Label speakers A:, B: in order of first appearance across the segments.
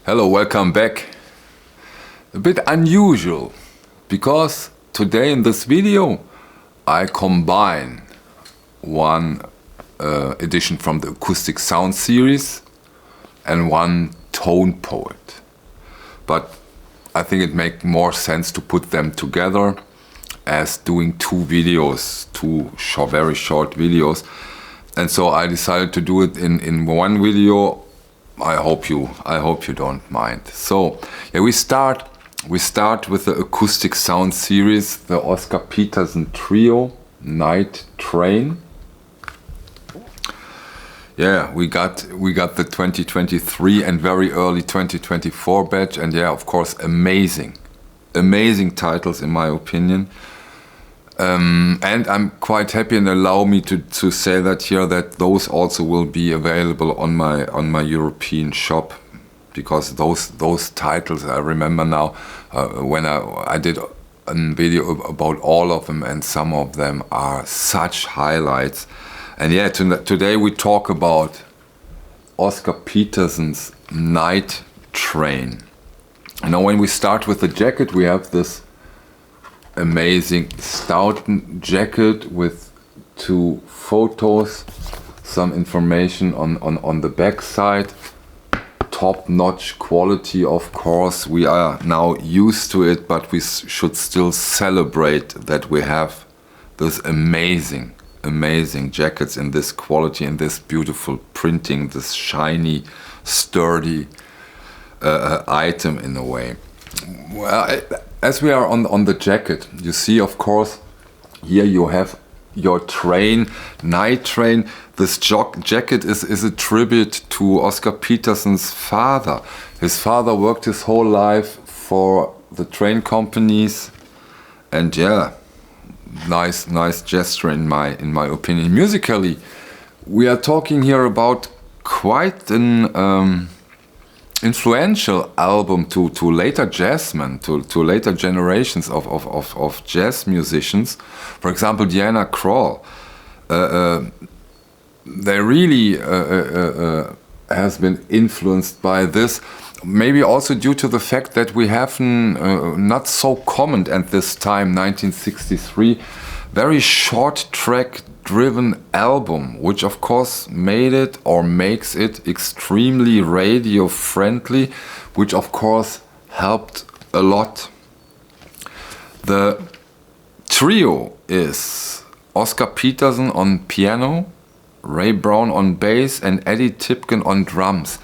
A: Hello, welcome back. A bit unusual because today in this video I combine one edition from the Acoustic Sound Series and one tone poet. But I think it makes more sense to put them together as doing two videos, very short videos. And so I decided to do it in one video. I hope you don't mind. So yeah, we start with the Acoustic Sound Series, the Oscar Peterson Trio, Night Train. Yeah, we got the 2023 and very early 2024 batch, and yeah, of course, amazing titles in my opinion. And I'm quite happy, and allow me to say that here, that those also will be available on my European shop, because those titles I remember now when I did a video about all of them, and some of them are such highlights. And yeah, today we talk about Oscar Peterson's Night Train. Now when we start with the jacket, we have this amazing Stoughton jacket with two photos, some information on the back side. Top-notch quality, of course. We are now used to it, but we should still celebrate that we have this amazing jackets in this quality, in this beautiful printing, this shiny, sturdy item in a way. Well, as we are on the jacket, you see, of course, here you have your train, Night Train. This jacket is a tribute to Oscar Peterson's father. His father worked his whole life for the train companies, and yeah, nice gesture in my opinion. Musically, we are talking here about quite an influential album to later jazzmen, to later generations of jazz musicians. For example, Diana Krall. They really has been influenced by this. Maybe also due to the fact that we have not so common at this time, 1963, very short track driven album, which of course made it, or makes it, extremely radio friendly, which of course helped a lot. The trio is Oscar Peterson on piano, Ray Brown on bass, and Eddie Tipton on drums.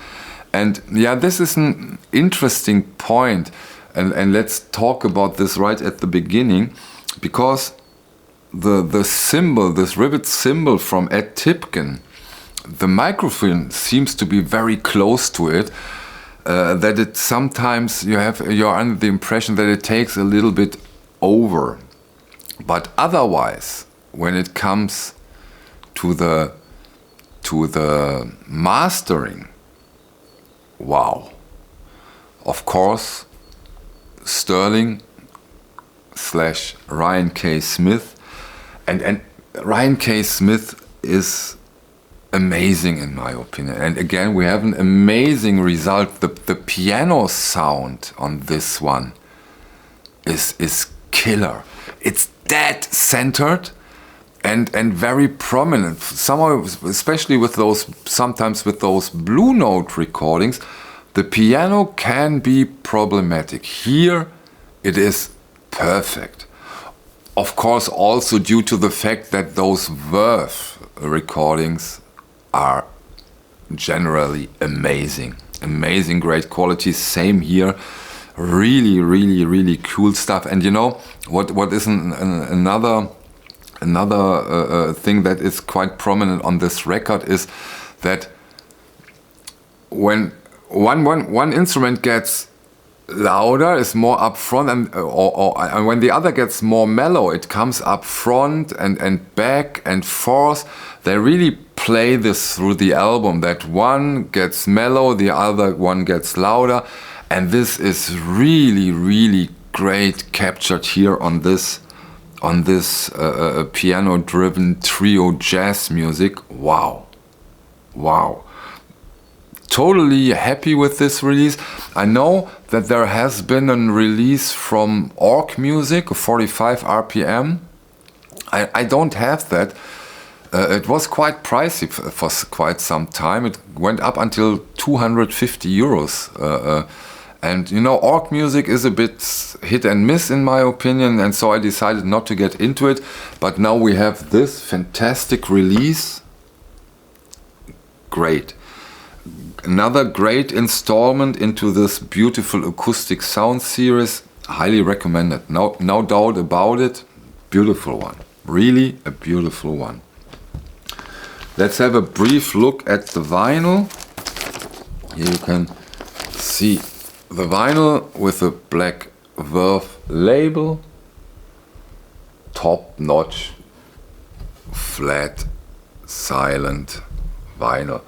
A: And yeah, this is an interesting point, and let's talk about this right at the beginning, because the cymbal, this rivet cymbal from Ed Tipton, the microphone seems to be very close to it, that it sometimes you're under the impression that it takes a little bit over. But otherwise, when it comes to the mastering, wow. Of course, Sterling / Ryan K. Smith. And Ryan K. Smith is amazing in my opinion. And again, we have an amazing result. The piano sound on this one is killer. It's dead centered and very prominent. Somehow, especially with sometimes with those Blue Note recordings, the piano can be problematic. Here it is perfect. Of course, also due to the fact that those Verve recordings are generally amazing, great quality. Same here, really cool stuff. And you know what is another thing that is quite prominent on this record is that when one instrument gets louder, is more up front, and when the other gets more mellow, it comes up front and back and forth. They really play this through the album, that one gets mellow, the other one gets louder, and this is really great, captured here on this piano driven trio jazz music. Wow. totally happy with this release. I know that there has been a release from Orc Music, 45 RPM. I don't have that. It was quite pricey for quite some time. It went up until 250 euros. And you know, Orc Music is a bit hit and miss in my opinion, and so I decided not to get into it. But now we have this fantastic release. Great. Another great installment into this beautiful Acoustic Sound Series. Highly recommended. No doubt about it. Beautiful one. Really a beautiful one. Let's have a brief look at the vinyl. Here you can see the vinyl with a black Verve label. Top notch, flat, silent vinyl.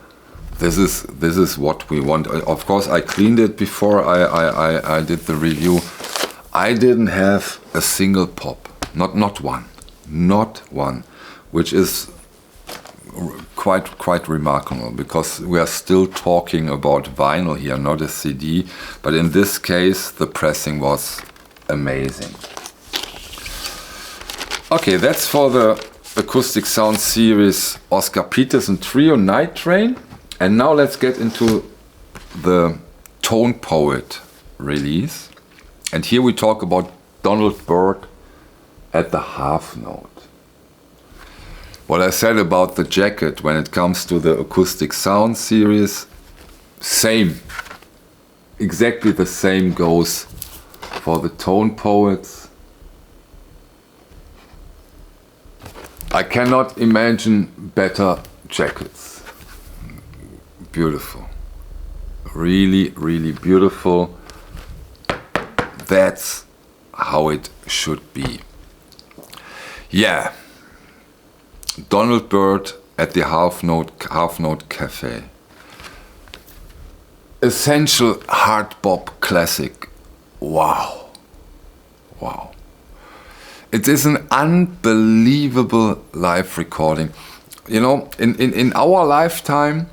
A: This is what we want. Of course, I cleaned it before I did the review. I didn't have a single pop, not one, which is quite remarkable, because we are still talking about vinyl here, not a CD. But in this case, the pressing was amazing. Okay, that's for the Acoustic Sound Series Oscar Peterson Trio Night Train. And now let's get into the Tone Poet release. And here we talk about Donald Byrd at the half note. What I said about the jacket when it comes to the Acoustic Sound Series, same. Exactly the same goes for the Tone Poets. I cannot imagine better jackets. Beautiful. Really, really beautiful. That's how it should be. Yeah. Donald Byrd at the Half Note Cafe. Essential hard bop classic. Wow. Wow. It is an unbelievable live recording. You know, in our lifetime,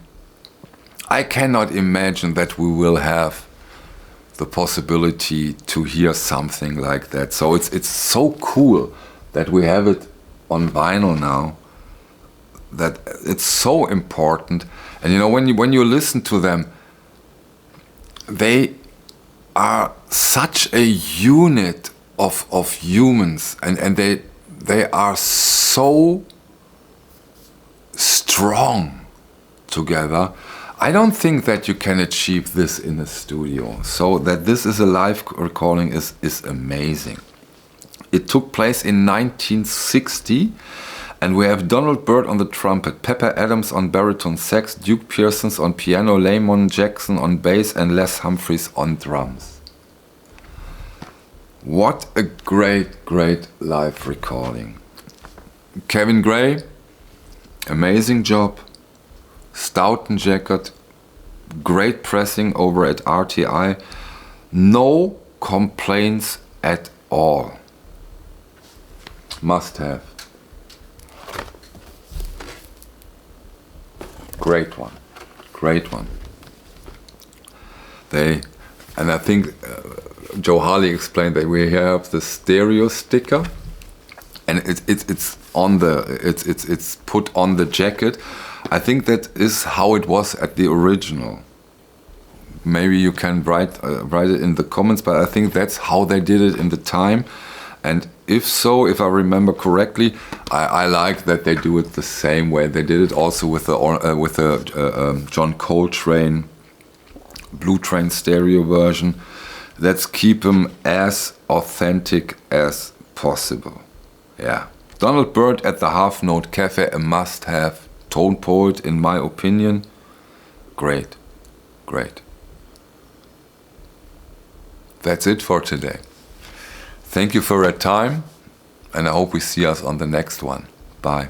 A: I cannot imagine that we will have the possibility to hear something like that. So it's so cool that we have it on vinyl now. That it's so important. And you know, when you listen to them, they are such a unit of humans, and they are so strong together. I don't think that you can achieve this in a studio. So that this is a live recording is amazing. It took place in 1960, and we have Donald Byrd on the trumpet, Pepper Adams on baritone sax, Duke Pearson on piano, Lamont Jackson on bass, and Les Humphries on drums. What a great live recording. Kevin Gray, amazing job. Stoughton jacket, great pressing over at RTI, no complaints at all. Must have. Great one, great one. And I think Joe Harley explained that we have the stereo sticker, and it's put on the jacket. I think that is how it was at the original. Maybe you can write it in the comments, but I think that's how they did it in the time. And if so, if I remember correctly, I like that they do it the same way. They did it also with the John Coltrane Blue Train stereo version. Let's keep them as authentic as possible. Yeah, Donald Byrd at the Half Note Cafe, a must-have. Tone Poet, in my opinion. Great. That's it for today. Thank you for your time, and I hope we see us on the next one. Bye.